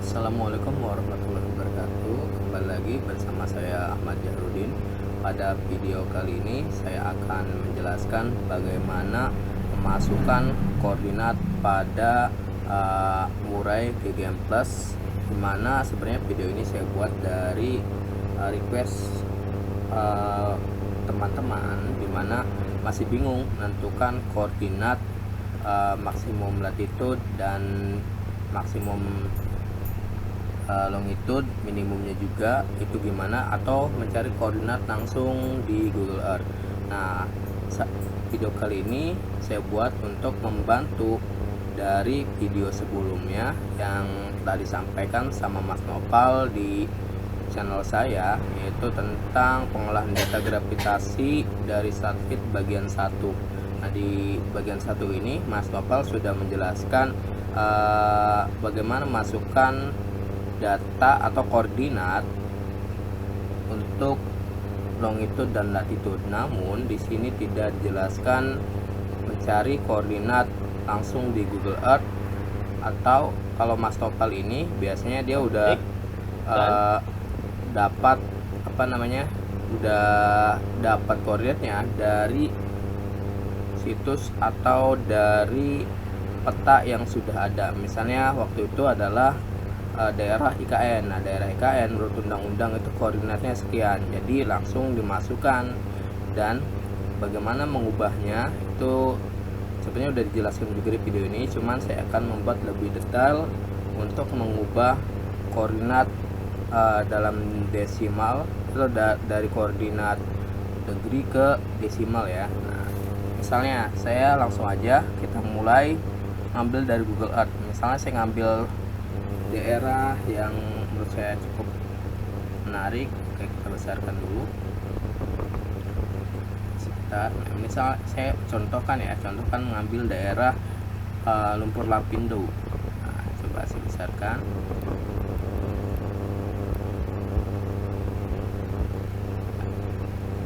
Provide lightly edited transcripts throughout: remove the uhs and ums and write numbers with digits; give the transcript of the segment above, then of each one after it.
Assalamualaikum warahmatullahi wabarakatuh. Kembali lagi bersama saya Ahmad Jahrudin. Pada video kali ini saya akan menjelaskan bagaimana memasukkan koordinat pada murai GGM Plus, dimana sebenarnya video ini saya buat dari request teman-teman, dimana masih bingung menentukan koordinat maksimum latitude dan maksimum longitude, minimumnya juga itu gimana, atau mencari koordinat langsung di Google Earth. Nah, video kali ini saya buat untuk membantu dari video sebelumnya yang telah disampaikan sama Mas Nopal di channel saya, yaitu tentang pengolahan data gravitasi dari satelit bagian 1. Nah, di bagian 1 ini Mas Nopal sudah menjelaskan bagaimana masukkan data atau koordinat untuk longitude dan latitude. Namun di sini tidak dijelaskan mencari koordinat langsung di Google Earth, atau kalau Mas Topal ini biasanya dia udah dapat udah dapat koordinatnya dari situs atau dari peta yang sudah ada. Misalnya waktu itu adalah daerah IKN. Nah, daerah IKN menurut undang-undang itu koordinatnya sekian, jadi langsung dimasukkan. Dan bagaimana mengubahnya itu sebenarnya udah dijelaskan juga di video ini, cuman saya akan membuat lebih detail untuk mengubah koordinat dalam desimal itu dari koordinat degree ke desimal ya. Nah, misalnya saya langsung aja kita mulai ngambil dari Google Earth. Misalnya saya ngambil daerah yang menurut saya cukup menarik. Oke, kita besarkan dulu sekitar. Misal saya contohkan mengambil daerah Lumpur Lapindo. Nah, coba saya besarkan.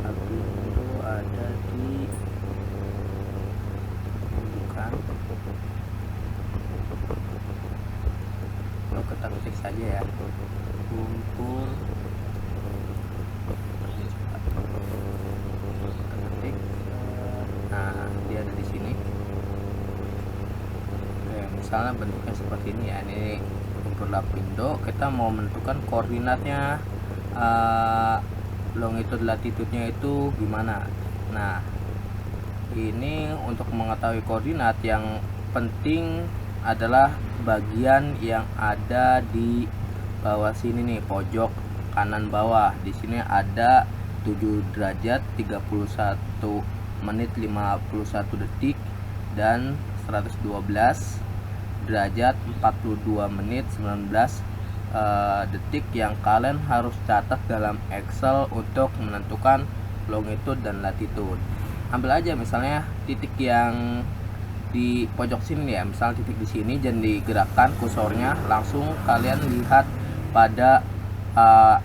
Lapindo ada di kita ketik saja ya, Lumpur. Ketik. Nah, dia ada di sini. Oke, misalnya bentuknya seperti ini ya, ini Lumpur Lapindo. Kita mau menentukan koordinatnya, longitude latitude-nya itu gimana. Nah, ini untuk mengetahui koordinat yang penting adalah bagian yang ada di bawah sini nih, pojok kanan bawah. Di sini ada 7 derajat 31 menit 51 detik dan 112 derajat 42 menit 19 detik yang kalian harus catat dalam Excel untuk menentukan longitude dan latitude. Ambil aja misalnya titik yang di pojok sini ya, misal titik di sini, dan digerakkan kursornya, langsung kalian lihat pada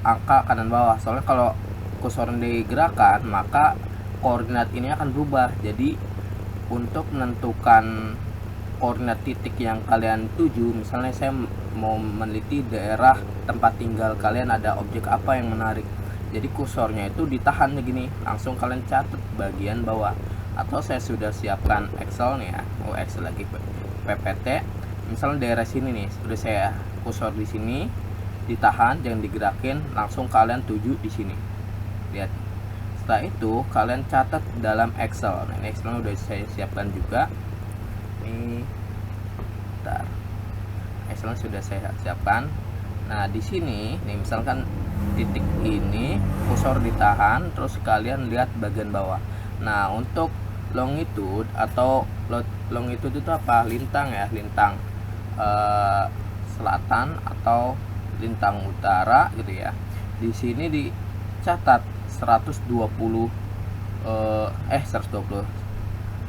angka kanan bawah. Soalnya kalau kursornya digerakkan, maka koordinat ini akan berubah. Jadi untuk menentukan koordinat titik yang kalian tuju, misalnya saya mau meneliti daerah tempat tinggal kalian, ada objek apa yang menarik, jadi kursornya itu ditahan begini, langsung kalian catat bagian bawah. Atau saya sudah siapkan Excel nih ya, Excel lagi PPT. Misalnya daerah sini nih, sudah saya kursor di sini, ditahan, jangan digerakin, langsung kalian tuju di sini. Lihat. Setelah itu kalian catat dalam Excel. Nah, ini Excel udah saya siapkan juga. Ini, bentar. Excel sudah saya siapkan. Nah, di sini, nih misalkan titik ini, kursor ditahan, terus kalian lihat bagian bawah. Nah, untuk longitude atau longitude itu apa? Lintang ya, lintang selatan atau lintang utara gitu ya. Di sini dicatat 112,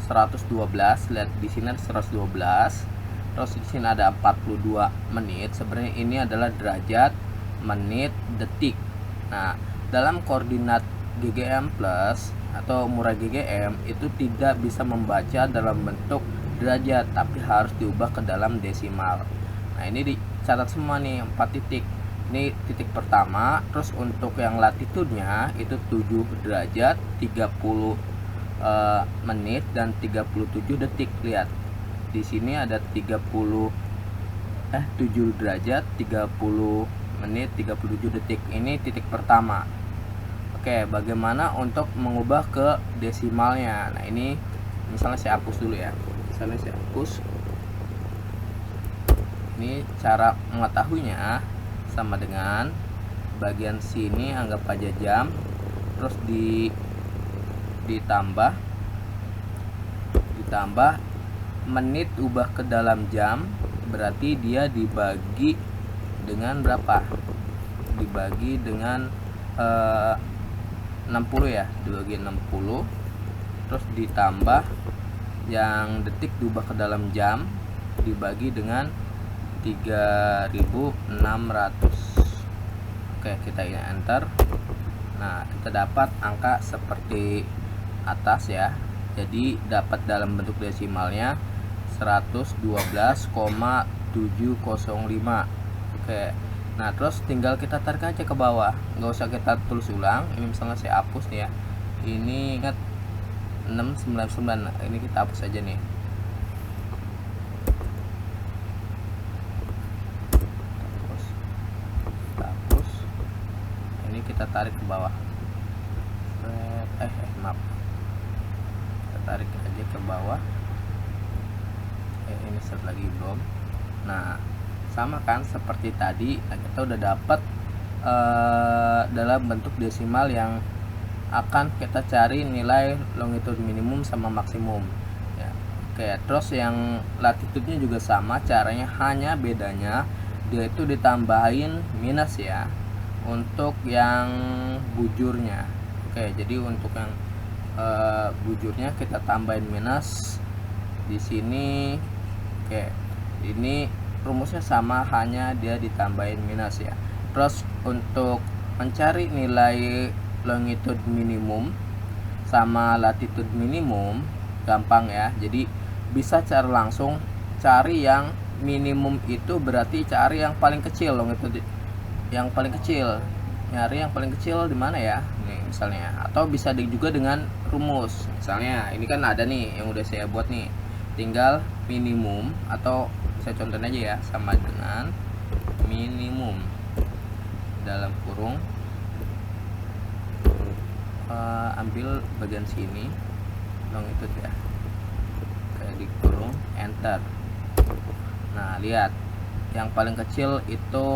112. Lihat di sini ada 112. Terus di sini ada 42 menit. Sebenarnya ini adalah derajat, menit, detik. Nah, dalam koordinat GGM Plus atau murai GGM itu tidak bisa membaca dalam bentuk derajat, tapi harus diubah ke dalam desimal. Nah, ini dicatat semua nih 4 titik. Ini titik pertama. Terus untuk yang latitude-nya itu 7 derajat 30 menit dan 37 detik. Lihat. Di sini ada 7 derajat 30 menit 37 detik. Ini titik pertama. Oke, bagaimana untuk mengubah ke desimalnya? Nah, ini misalnya saya hapus dulu ya. Misalnya saya hapus. Ini cara mengetahuinya sama dengan bagian sini anggap aja jam, terus ditambah menit ubah ke dalam jam, berarti dia dibagi dengan berapa? Dibagi dengan 60 ya, dibagi 60, terus ditambah yang detik diubah ke dalam jam dibagi dengan 3600. Oke, kita ini enter. Nah, kita dapat angka seperti atas ya. Jadi dapat dalam bentuk desimalnya 112,705. Oke. Nah, terus tinggal kita tarik aja ke bawah. Nggak usah kita tulis ulang. Ini misalnya saya hapus nih ya. Ini ingat 699. Nah, ini kita hapus aja nih. Kita tarik ke bawah. Maaf. Kita tarik aja ke bawah. Ini set lagi belum. Nah, sama kan seperti tadi. Nah, kita udah dapat dalam bentuk desimal yang akan kita cari nilai longitude minimum sama maksimum. Ya. Oke, terus yang latitude-nya juga sama, caranya hanya bedanya dia itu ditambahin minus ya. Untuk yang bujurnya, oke, jadi untuk yang bujurnya kita tambahin minus di sini. Oke, ini rumusnya sama, hanya dia ditambahin minus ya. Terus untuk mencari nilai longitude minimum sama latitude minimum gampang ya. Jadi bisa cara langsung cari yang minimum, itu berarti cari yang paling kecil longitude. Yang paling kecil, nyari yang paling kecil di mana ya, nih misalnya. Atau bisa juga dengan rumus, misalnya ini kan ada nih yang udah saya buat nih, tinggal minimum, atau saya contohin aja ya, sama dengan minimum dalam kurung, ambil bagian sini longitude ya, kayak di kurung, enter. Nah, lihat yang paling kecil itu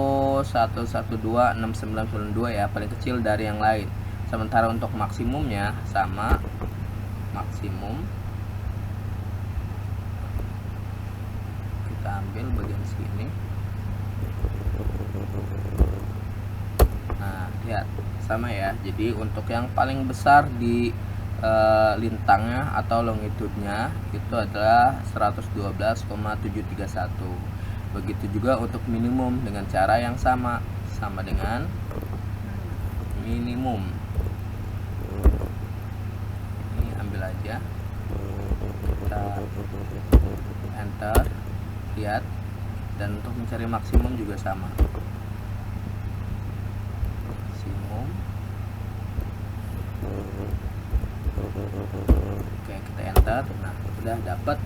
1126992 ya, paling kecil dari yang lain. Sementara untuk maksimumnya sama, maksimum kita ambil bagian sini. Nah, lihat sama ya. Jadi untuk yang paling besar di lintangnya atau longitude-nya itu adalah 112,731. Begitu juga untuk minimum dengan cara yang sama dengan minimum. Ini ambil aja, kita enter, lihat. Dan untuk mencari maksimum juga sama, maksimum. Oke, kita enter. Nah, udah dapat.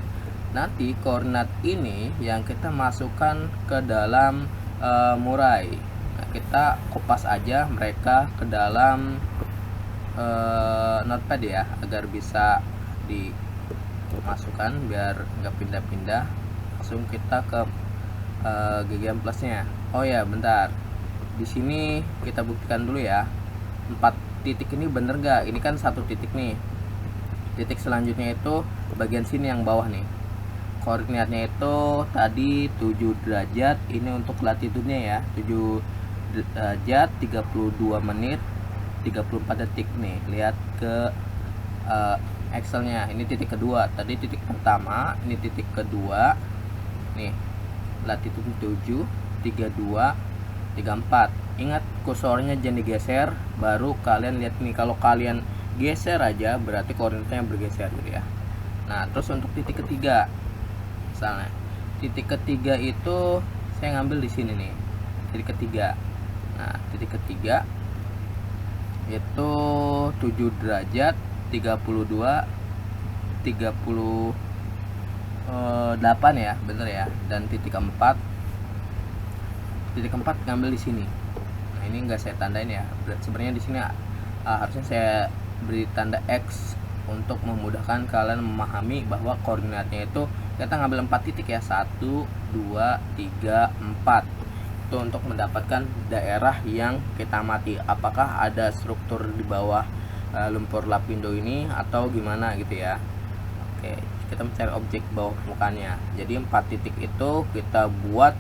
Nanti koordinat ini yang kita masukkan ke dalam murai. Nah, kita kopas aja mereka ke dalam notepad ya, agar bisa dimasukkan biar nggak pindah-pindah. Langsung kita ke GGM plusnya. Oh ya, bentar. Di sini kita buktikan dulu ya. 4 titik ini bener nggak? Ini kan 1 titik nih. Titik selanjutnya itu bagian sini yang bawah nih. Koordinatnya itu tadi 7 derajat, ini untuk latitude-nya ya, 7 derajat 32 menit 34 detik nih. Lihat ke Excel-nya. Ini titik kedua, tadi titik pertama, ini titik kedua. Nih, latitude 7, 32, 34. Ingat kursornya jangan digeser, baru kalian lihat nih. Kalau kalian geser aja berarti koordinatnya bergeser gitu ya. Nah, terus untuk titik ketiga, misalnya titik ketiga itu saya ngambil di sini nih, titik ketiga. Nah, titik ketiga itu 7 derajat 32 38 ya, bener ya. Dan titik keempat ngambil di sini. Nah, ini enggak saya tandain ya. Sebenarnya di sini harusnya saya beri tanda X untuk memudahkan kalian memahami bahwa koordinatnya itu kita ngambil 4 titik ya, 1 2 3 4. Itu untuk mendapatkan daerah yang kita amati, apakah ada struktur di bawah lumpur lapindo ini atau gimana gitu ya. Oke, kita mencari objek bawah permukaannya. Jadi 4 titik itu kita buat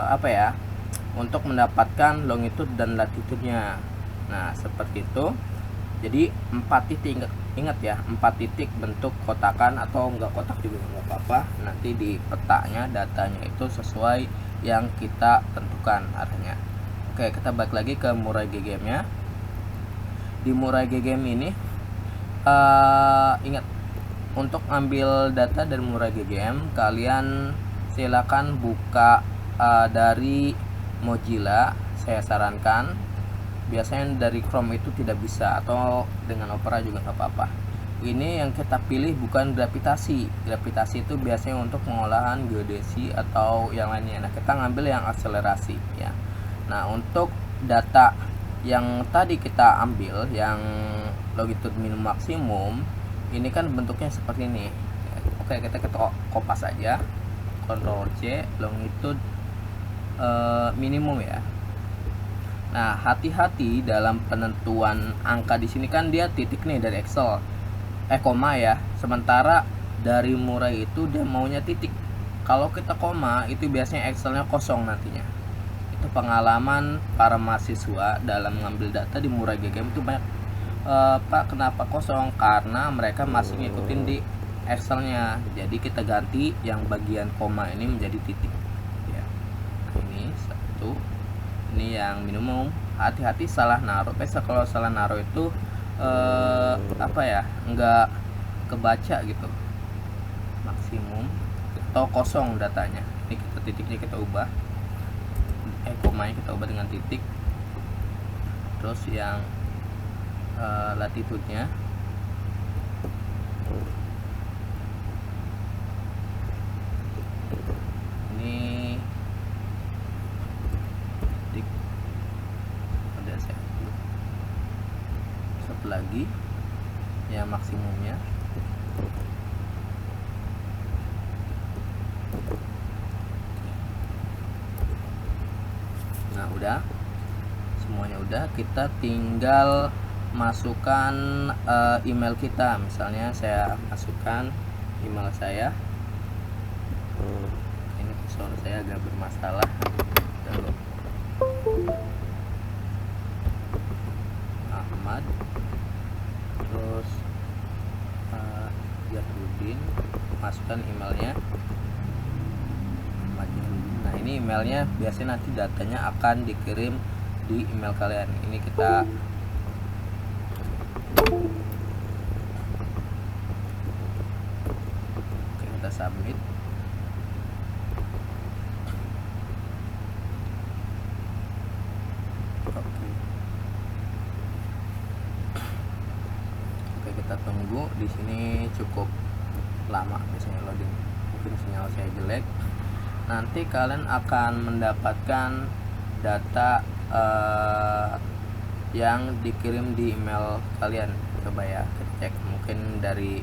apa ya, untuk mendapatkan longitude dan latitude-nya. Nah, seperti itu. Jadi 4 titik, ingat ya, 4 titik bentuk kotakan atau enggak kotak juga enggak apa-apa. Nanti di petanya datanya itu sesuai yang kita tentukan arahnya. Oke, kita balik lagi ke Murai GGM-nya. Di Murai GGM ini ingat, untuk ambil data dari Murai GGM kalian silakan buka dari Mozilla, saya sarankan. Biasanya dari Chrome itu tidak bisa, atau dengan Opera juga nggak apa-apa. Ini yang kita pilih bukan gravitasi. Gravitasi itu biasanya untuk pengolahan geodesi atau yang lainnya. Nah, kita ngambil yang akselerasi ya. Nah, untuk data yang tadi kita ambil, yang longitude minimum maksimum, ini kan bentuknya seperti ini. Oke, kita kopas aja. Ctrl C, longitude minimum ya. Nah, hati-hati dalam penentuan angka di sini, kan dia titik nih dari Excel, koma ya. Sementara dari Murai itu dia maunya titik. Kalau kita koma itu biasanya Excelnya kosong nantinya. Itu pengalaman para mahasiswa dalam mengambil data di Murai GGM itu banyak. Pak, kenapa kosong? Karena mereka masih ngikutin di Excelnya. Jadi kita ganti yang bagian koma ini menjadi titik ya. Ini satu, ini yang minimum. Hati-hati salah naruh. Biasa kalau salah naruh itu apa ya, enggak kebaca gitu. Maksimum atau kosong datanya. Ini kita titiknya kita ubah, komanya kita ubah dengan titik. Terus yang latitude-nya ini titik, udah saya satu lagi yang maksimumnya. Nah, udah semuanya udah, kita tinggal masukkan email kita. Misalnya saya masukkan email saya. Ini suara saya agak bermasalah. Ahmad, terus Jahrudin, masukkan emailnya. Nah, ini emailnya, biasanya nanti datanya akan dikirim di email kalian. Ini kita submit. Oke, kita tunggu di sini cukup lama biasanya loading. Mungkin sinyal saya jelek. Nanti kalian akan mendapatkan data yang dikirim di email kalian. Coba ya, kita cek. Mungkin dari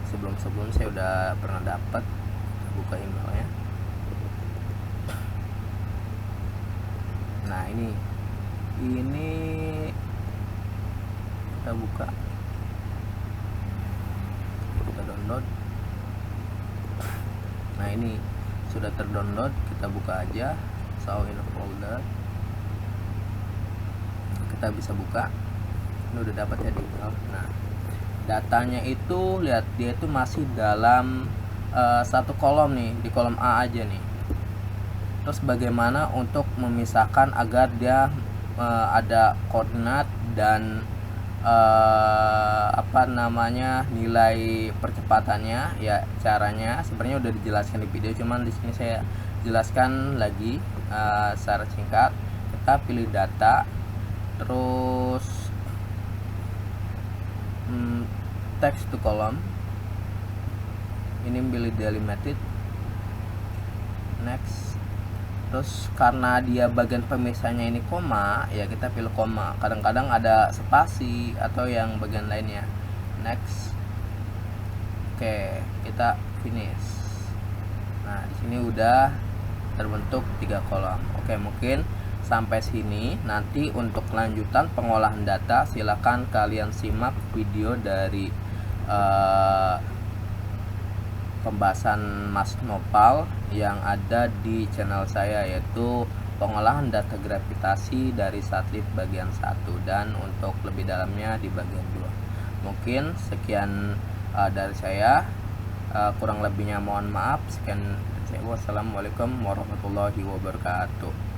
sebelum saya udah pernah dapat. Buka emailnya. Nah, ini kita buka, kita download. Nah, ini sudah terdownload, kita buka aja, show in folder. Kita bisa buka. Ini udah dapat ya di email. Nah, datanya itu lihat, dia itu masih dalam satu kolom nih, di kolom A aja nih. Terus bagaimana untuk memisahkan agar dia ada koordinat dan nilai percepatannya ya. Caranya sebenarnya udah dijelaskan di video, cuman di sini saya jelaskan lagi secara singkat. Kita pilih data, terus text to column, ini pilih delimited, next. Terus karena dia bagian pemisahnya ini koma, ya kita pilih koma. Kadang-kadang ada spasi atau yang bagian lainnya. Next. Oke, kita finish. Nah, di sini udah terbentuk 3 kolom. Oke, mungkin sampai sini. Nanti untuk kelanjutan pengolahan data silakan kalian simak video dari pembahasan Mas Nopal yang ada di channel saya, yaitu pengolahan data gravitasi dari satelit bagian 1, dan untuk lebih dalamnya di bagian 2. Mungkin sekian dari saya, kurang lebihnya mohon maaf. Sekian. Wassalamualaikum warahmatullahi wabarakatuh.